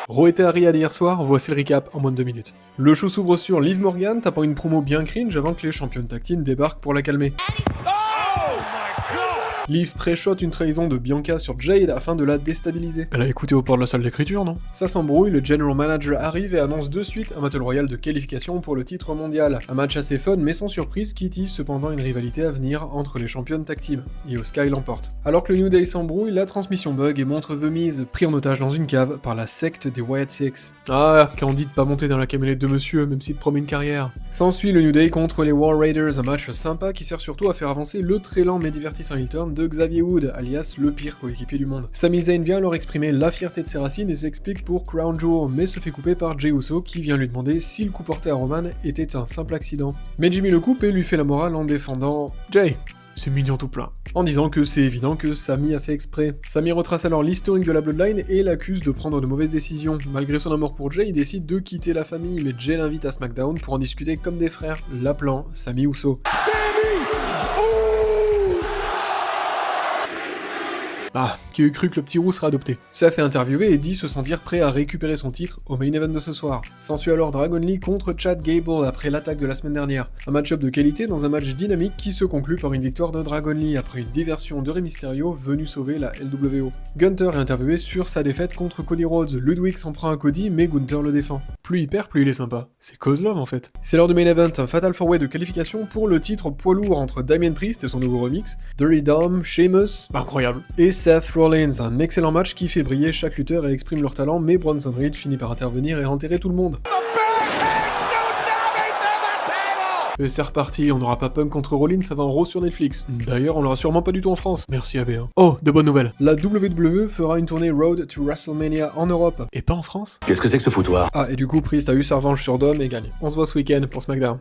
Raw était à Riyadh hier soir, voici le recap en moins de 2 minutes. Le show s'ouvre sur Liv Morgan tapant une promo bien cringe avant que les championnes tag team débarquent pour la calmer. Liv pré-shot une trahison de Bianca sur Jade afin de la déstabiliser. Elle a écouté au port de la salle d'écriture, non? Ça s'embrouille, le general manager arrive et annonce de suite un battle royal de qualification pour le titre mondial. Un match assez fun mais sans surprise qui tease cependant une rivalité à venir entre les championnes tag team. Io Sky l'emporte. Alors que le New Day s'embrouille, la transmission bug et montre The Miz pris en otage dans une cave par la secte des Wyatt Six. Ah, quand on dit de pas monter dans la camélette de monsieur, même s'il te promet une carrière. S'ensuit le New Day contre les War Raiders, un match sympa qui sert surtout à faire avancer le très lent mais divertissant heel turn de Xavier Wood, alias le pire coéquipier du monde. Sami Zayn vient leur exprimer la fierté de ses racines et s'explique pour Crown Jewel, mais se fait couper par Jey Uso qui vient lui demander si le coup porté à Roman était un simple accident. Mais Jimmy le coupe et lui fait la morale en défendant Jay. C'est mignon tout plein. En disant que c'est évident que Sami a fait exprès. Sami retrace alors l'historique de la Bloodline et l'accuse de prendre de mauvaises décisions. Malgré son amour pour Jay, il décide de quitter la famille, mais Jay l'invite à SmackDown pour en discuter comme des frères, l'appelant Sami Uso. Ah, qui eût cru que le petit roux serait adopté. Seth est interviewé et dit se sentir prêt à récupérer son titre au main event de ce soir. S'ensuit alors Dragon Lee contre Chad Gable après l'attaque de la semaine dernière. Un match-up de qualité dans un match dynamique qui se conclut par une victoire de Dragon Lee après une diversion de Rey Mysterio venu sauver la LWO. Gunther est interviewé sur sa défaite contre Cody Rhodes. Ludwig s'en prend à Cody mais Gunther le défend. Plus il perd, plus il est sympa. C'est cause love en fait. C'est l'heure du main event, un Fatal 4-Way de qualification pour le titre poids lourd entre Damien Priest et son nouveau remix, Dirty Dom, Sheamus, incroyable, et Seth Rollins, un excellent match qui fait briller chaque lutteur et exprime leur talent, mais Bronson Reed finit par intervenir et enterrer tout le monde. Et c'est reparti, on n'aura pas Punk contre Rollins avant Raw sur Netflix. D'ailleurs, on l'aura sûrement pas du tout en France. Merci AB1. Oh, de bonnes nouvelles. La WWE fera une tournée Road to WrestleMania en Europe, et pas en France. Qu'est-ce que c'est que ce foutoir? Ah, et du coup, Priest a eu sa revanche sur Dom et gagne. On se voit ce week-end pour SmackDown.